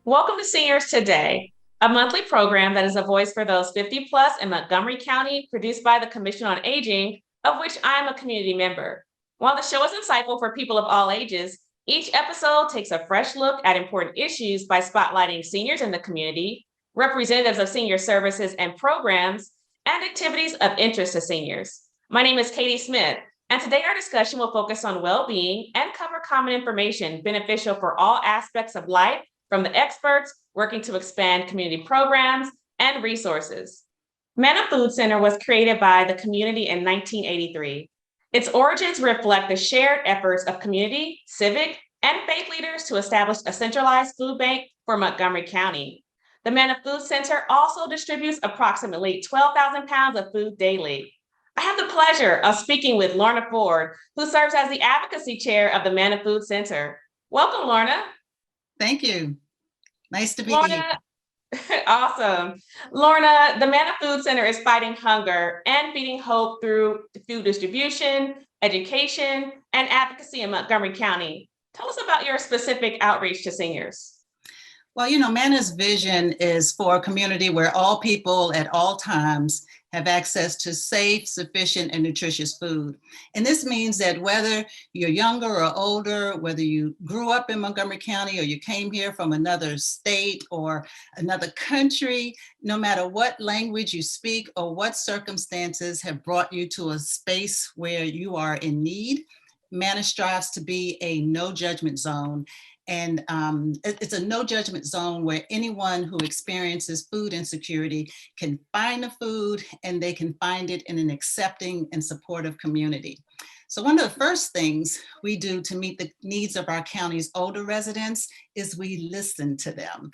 Welcome to Seniors Today, a monthly program that is a voice for those 50 plus in Montgomery County, produced by the Commission on Aging, of which I'm a community member. While the show is insightful for people of all ages, each episode takes a fresh look at important issues by spotlighting seniors in the community, representatives of senior services and programs, and activities of interest to seniors. My name is Katie Smith, and today our discussion will focus on well-being and cover common information beneficial for all aspects of life from the experts working to expand community programs and resources. Manna Food Center was created by the community in 1983. Its origins reflect the shared efforts of community, civic, and faith leaders to establish a centralized food bank for Montgomery County. The Manna Food Center also distributes approximately 12,000 pounds of food daily. I have the pleasure of speaking with Lorna Ford, who serves as the Advocacy Chair of the Manna Food Center. Welcome, Lorna. Thank you. Nice to be here. Lorna, awesome. Lorna, the Manna Food Center is fighting hunger and feeding hope through food distribution, education, and advocacy in Montgomery County. Tell us about your specific outreach to seniors. Well, Manna's vision is for a community where all people at all times have access to safe, sufficient, and nutritious food. And this means that whether you're younger or older, whether you grew up in Montgomery County or you came here from another state or another country, no matter what language you speak or what circumstances have brought you to a space where you are in need, Manna strives to be a no judgment zone. And it's a no judgment zone where anyone who experiences food insecurity can find the food and they can find it in an accepting and supportive community. So one of the first things we do to meet the needs of our county's older residents is we listen to them.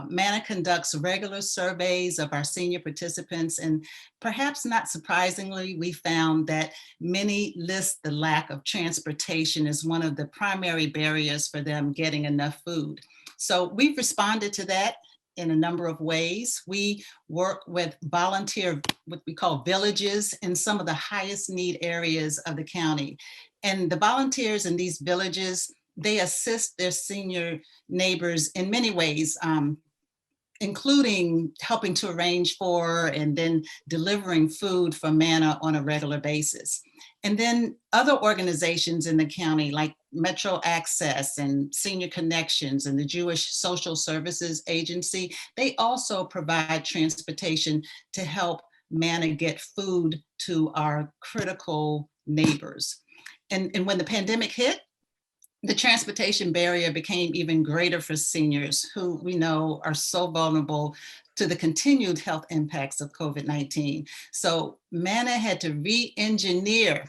Manna conducts regular surveys of our senior participants, and perhaps not surprisingly, we found that many list the lack of transportation as one of the primary barriers for them getting enough food. So we've responded to that in a number of ways. We work with volunteer, what we call villages, in some of the highest need areas of the county. And the volunteers in these villages, they assist their senior neighbors in many ways, including helping to arrange for and then delivering food for Manna on a regular basis. And then other organizations in the county like Metro Access and Senior Connections and the Jewish Social Services Agency, they also provide transportation to help Manna get food to our critical neighbors. And when the pandemic hit, the transportation barrier became even greater for seniors who we know are so vulnerable to the continued health impacts of COVID-19. So Manna had to re-engineer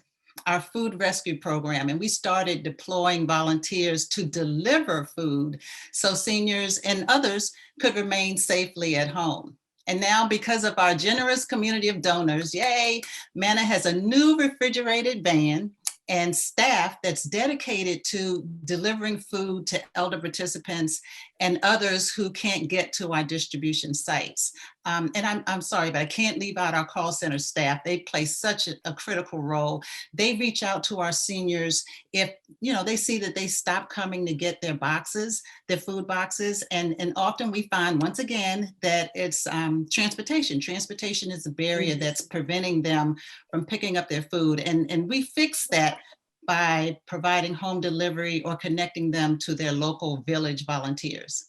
our food rescue program, and we started deploying volunteers to deliver food so seniors and others could remain safely at home. And now, because of our generous community of donors, yay, Manna has a new refrigerated van and staff that's dedicated to delivering food to elder participants and others who can't get to our distribution sites. And I'm sorry, but I can't leave out our call center staff. They play such a critical role. They reach out to our seniors if they see that they stop coming to get their boxes, their food boxes. And often we find, once again, that it's transportation. Transportation is a barrier that's preventing them from picking up their food. And we fix that by providing home delivery or connecting them to their local village volunteers.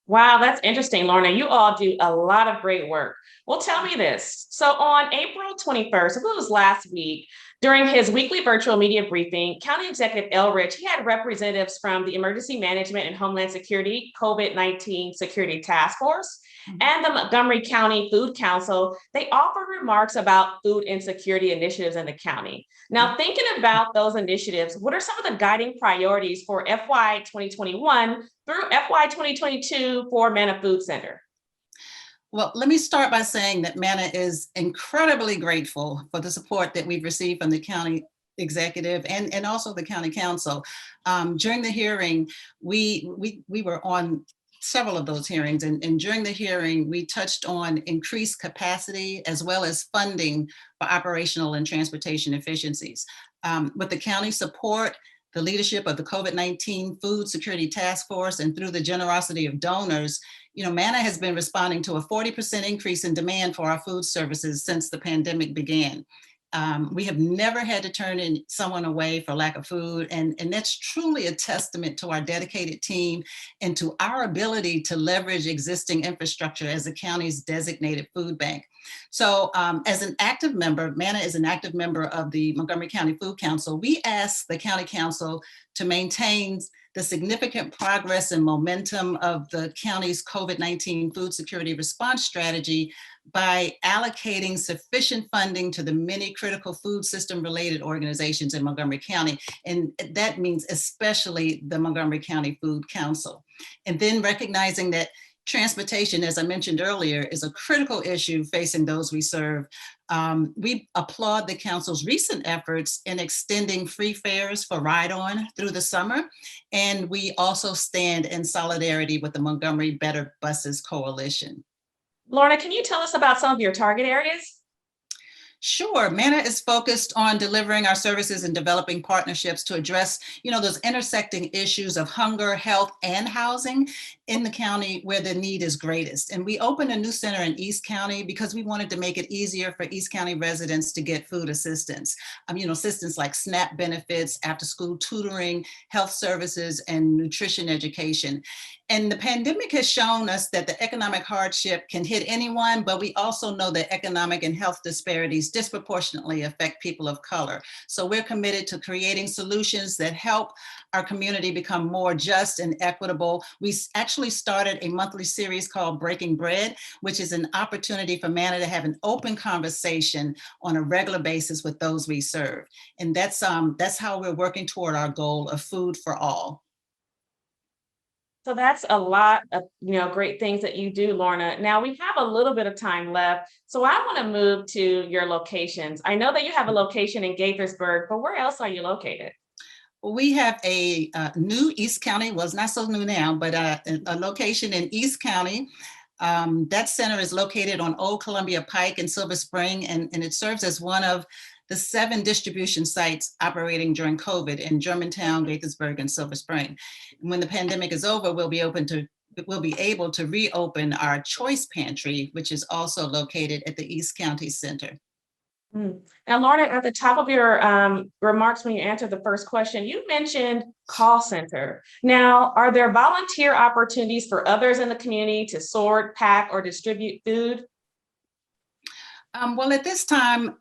Wow, that's interesting, Lorna. You all do a lot of great work. Well, tell me this. So on April 21st, I believe it was last week, during his weekly virtual media briefing, County Executive Elrich, he had representatives from the Emergency Management and Homeland Security COVID-19 Security Task Force and the Montgomery County Food Council. They offered remarks about food insecurity initiatives in the county. Now, thinking about those initiatives, what are some of the guiding priorities for FY 2021 through FY 2022 for Manna Food Center? Well, let me start by saying that Manna is incredibly grateful for the support that we've received from the county executive and also the county council. During the hearing, we were on several of those hearings, and during the hearing, we touched on increased capacity as well as funding for operational and transportation efficiencies. With the county support, the leadership of the COVID-19 Food Security Task Force, and through the generosity of donors, Manna has been responding to a 40% increase in demand for our food services since the pandemic began. We have never had to turn someone away for lack of food, and that's truly a testament to our dedicated team and to our ability to leverage existing infrastructure as the county's designated food bank. So as an active member, Manna is an active member of the Montgomery County Food Council. We ask the County Council to maintain the significant progress and momentum of the county's COVID-19 food security response strategy by allocating sufficient funding to the many critical food system related organizations in Montgomery County. And that means especially the Montgomery County Food Council. And then recognizing that transportation, as I mentioned earlier, is a critical issue facing those we serve. We applaud the council's recent efforts in extending free fares for ride-on through the summer. And we also stand in solidarity with the Montgomery Better Buses Coalition. Lorna, can you tell us about some of your target areas? Sure. Manna is focused on delivering our services and developing partnerships to address, those intersecting issues of hunger, health, and housing in the county where the need is greatest. And we opened a new center in East County because we wanted to make it easier for East County residents to get food assistance. Assistance like SNAP benefits, after-school tutoring, health services, and nutrition education. And the pandemic has shown us that the economic hardship can hit anyone, but we also know that economic and health disparities disproportionately affect people of color. So we're committed to creating solutions that help our community become more just and equitable. We actually started a monthly series called Breaking Bread, which is an opportunity for Manna to have an open conversation on a regular basis with those we serve. And that's how we're working toward our goal of food for all. So that's a lot of great things that you do, Lorna. Now we have a little bit of time left, so I want to move to your locations. I know that you have a location in Gaithersburg, but where else are you located? We have a new East County, well, it's not so new now, but a location in East County. That center is located on Old Columbia Pike in Silver Spring, and it serves as one of the 7 distribution sites operating during COVID in Germantown, Gaithersburg, and Silver Spring. When the pandemic is over, we'll be able to reopen our Choice Pantry, which is also located at the East County Center. Now, Lorna, at the top of your remarks when you answered the first question, you mentioned call center. Now, are there volunteer opportunities for others in the community to sort, pack, or distribute food? Well, at this time,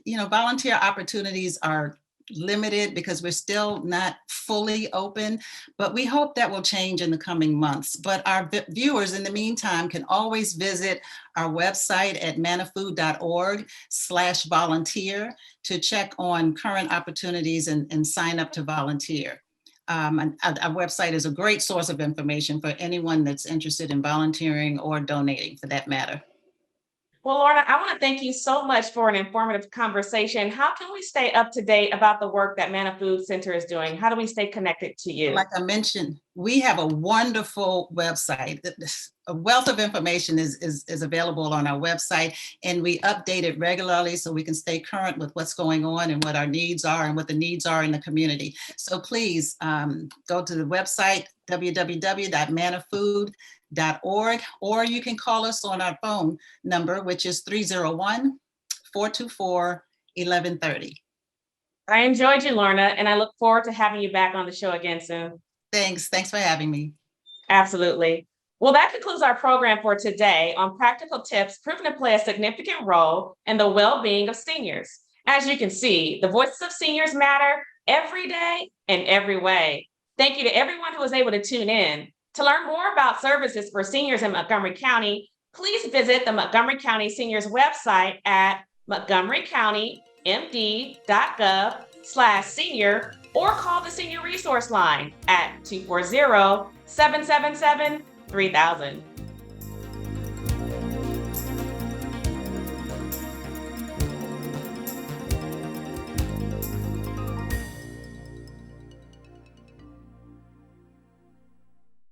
volunteer opportunities are limited because we're still not fully open, but we hope that will change in the coming months. But our viewers in the meantime can always visit our website at mannafood.org/volunteer to check on current opportunities and sign up to volunteer. And our website is a great source of information for anyone that's interested in volunteering or donating for that matter. Well, Lorna, I want to thank you so much for an informative conversation. How can we stay up to date about the work that Manna Food Center is doing? How do we stay connected to you? Like I mentioned, we have a wonderful website. A wealth of information is available on our website, and we update it regularly so we can stay current with what's going on and what our needs are and what the needs are in the community. So please go to the website, www.mannafood.org, or you can call us on our phone number, which is 301-424-1130. I enjoyed you, Lorna, and I look forward to having you back on the show again soon. Thanks for having me. Absolutely. Well, that concludes our program for today on practical tips proven to play a significant role in the well-being of seniors. As you can see, the voices of seniors matter every day and every way. Thank you to everyone who was able to tune in. To learn more about services for seniors in Montgomery County, please visit the Montgomery County Seniors website at montgomerycounty.gov/senior or call the Senior Resource Line at 240-777-3000.